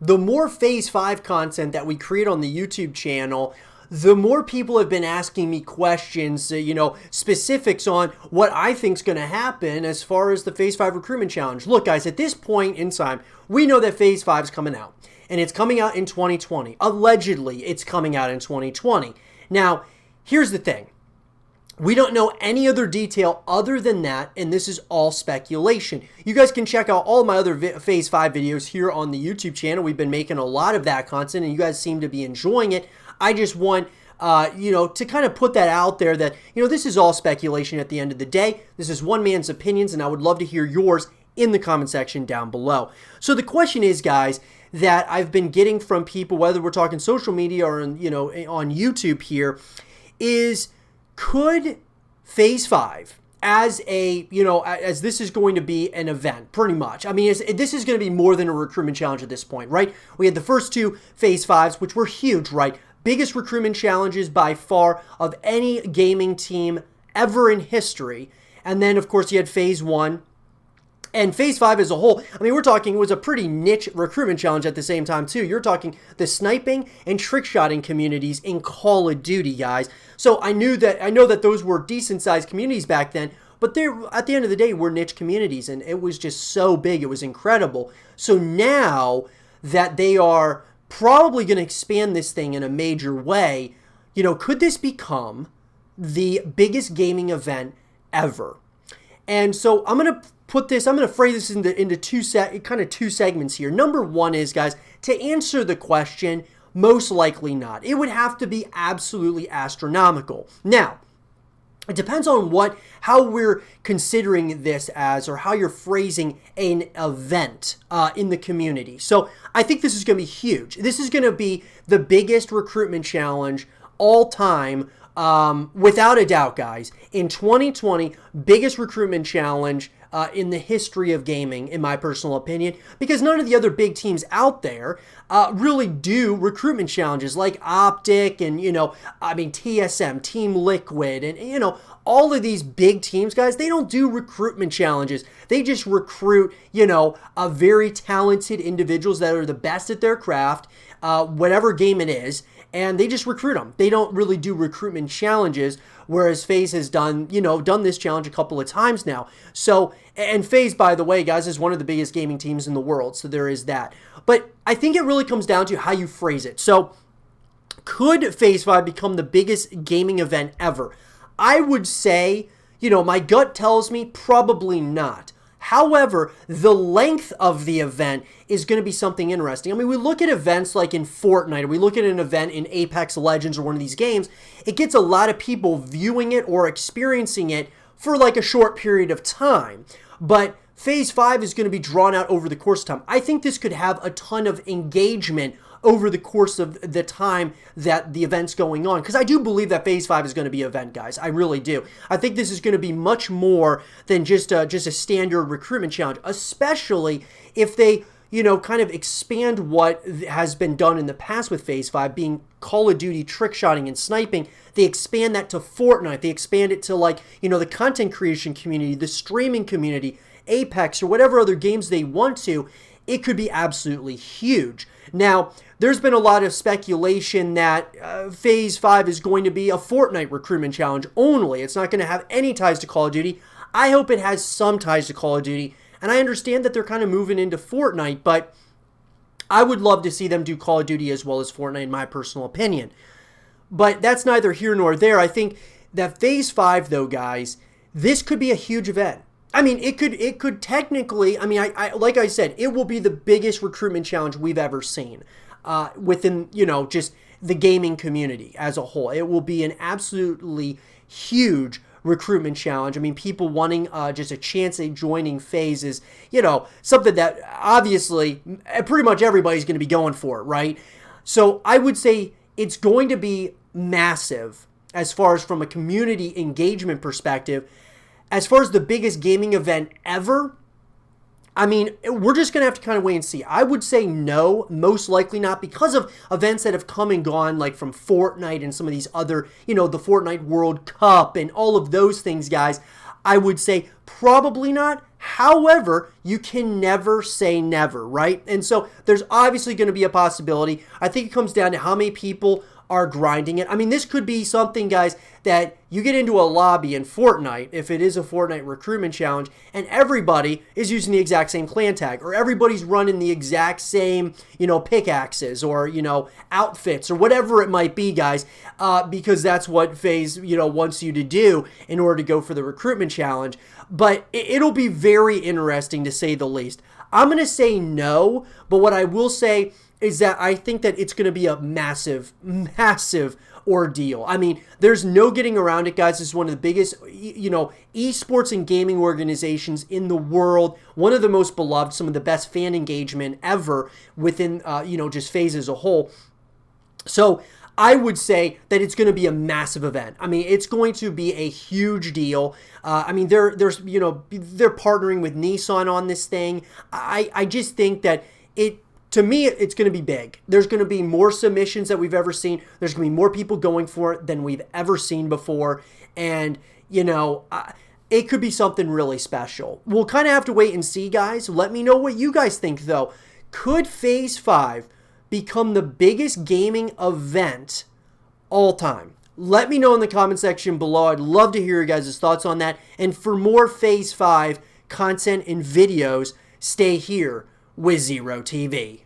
the more Phase 5 content that we create on the YouTube channel, the more people have been asking me questions, specifics on what I think is going to happen as far as the Phase 5 Recruitment Challenge. Look, guys, at this point in time, we know that Phase 5 is coming out, and it's coming out in 2020. Allegedly, it's coming out in 2020. Now, here's the thing. We don't know any other detail other than that, and this is all speculation. You guys can check out all my other Phase 5 videos here on the YouTube channel. We've been making a lot of that content, and you guys seem to be enjoying it. I just want, to kind of put that out there that, this is all speculation at the end of the day. This is one man's opinions, and I would love to hear yours in the comment section down below. So the question is, guys, that I've been getting from people, whether we're talking social media or, on YouTube here, is could Phase 5 as as this is going to be an event, pretty much. I mean, this is going to be more than a recruitment challenge at this point, right? We had the first two Phase 5s, which were huge, right? Biggest recruitment challenges by far of any gaming team ever in history. And then, of course, you had Phase 1. And Phase 5 as a whole, I mean, we're talking, it was a pretty niche recruitment challenge at the same time, too. You're talking the sniping and trick-shotting communities in Call of Duty, guys. So I know that those were decent-sized communities back then, but they're, at the end of the day, were niche communities, and it was just so big. It was incredible. So now that they are probably going to expand this thing in a major way, could this become the biggest gaming event ever? And so I'm going to phrase this into two segments here. Number one is, guys, to answer the question, most likely not. It would have to be absolutely astronomical. Now, it depends on how we're considering this as, or how you're phrasing an event in the community. So I think this is going to be huge. This is going to be the biggest recruitment challenge all time, without a doubt, guys. In 2020, biggest recruitment challenge in the history of gaming, in my personal opinion, because none of the other big teams out there really do recruitment challenges like Optic and, TSM, Team Liquid, and, all of these big teams, guys, they don't do recruitment challenges. They just recruit, a very talented individuals that are the best at their craft, whatever game it is, and they just recruit them. They don't really do recruitment challenges, whereas FaZe has done this challenge a couple of times now. So, and FaZe, by the way, guys, is one of the biggest gaming teams in the world, so there is that. But I think it really comes down to how you phrase it. So, could Phase 5 become the biggest gaming event ever? I would say, my gut tells me probably not. However, the length of the event is going to be something interesting. I mean, we look at events like in Fortnite, or we look at an event in Apex Legends or one of these games, it gets a lot of people viewing it or experiencing it for like a short period of time. But Phase 5 is going to be drawn out over the course of time. I think this could have a ton of engagement over the course of the time that the event's going on. Because I do believe that Phase 5 is going to be an event, guys. I really do. I think this is going to be much more than just a standard recruitment challenge, especially if they, kind of expand what has been done in the past with Phase 5, being Call of Duty trick-shotting and sniping. They expand that to Fortnite. They expand it to, the content creation community, the streaming community, Apex, or whatever other games they want to. It could be absolutely huge. Now, there's been a lot of speculation that Phase 5 is going to be a Fortnite recruitment challenge only. It's not going to have any ties to Call of Duty. I hope it has some ties to Call of Duty, and I understand that they're kind of moving into Fortnite, but I would love to see them do Call of Duty as well as Fortnite, in my personal opinion. But that's neither here nor there. I think that Phase 5, though, guys, this could be a huge event. I mean, it could technically, I like I said, it will be the biggest recruitment challenge we've ever seen within, just the gaming community as a whole. It will be an absolutely huge recruitment challenge. I mean, people wanting just a chance at joining FaZe is, something that obviously pretty much everybody's going to be going for, right? So I would say it's going to be massive as far as from a community engagement perspective. As far as the biggest gaming event ever, I mean, we're just going to have to kind of wait and see. I would say no, most likely not, because of events that have come and gone, like from Fortnite and some of these other, the Fortnite World Cup and all of those things, guys. I would say probably not. However, you can never say never, right? And so there's obviously going to be a possibility. I think it comes down to how many people are grinding it. I mean, this could be something, guys, that you get into a lobby in Fortnite, if it is a Fortnite recruitment challenge, and everybody is using the exact same clan tag, or everybody's running the exact same, pickaxes, or, outfits, or whatever it might be, guys, because that's what FaZe, wants you to do in order to go for the recruitment challenge. But it'll be very interesting, to say the least. I'm going to say no, but what I will say is that I think that it's going to be a massive, massive ordeal. I mean, there's no getting around it, guys. This is one of the biggest, esports and gaming organizations in the world. One of the most beloved, some of the best fan engagement ever within, just FaZe as a whole. So I would say that it's going to be a massive event. I mean, it's going to be a huge deal. I mean, they're partnering with Nissan on this thing. I just think that to me, it's going to be big. There's going to be more submissions that we've ever seen. There's going to be more people going for it than we've ever seen before. And, it could be something really special. We'll kind of have to wait and see, guys. Let me know what you guys think, though. Could FaZe 5 become the biggest gaming event all time? Let me know in the comment section below. I'd love to hear your guys' thoughts on that. And for more FaZe 5 content and videos, stay here with Zero TV.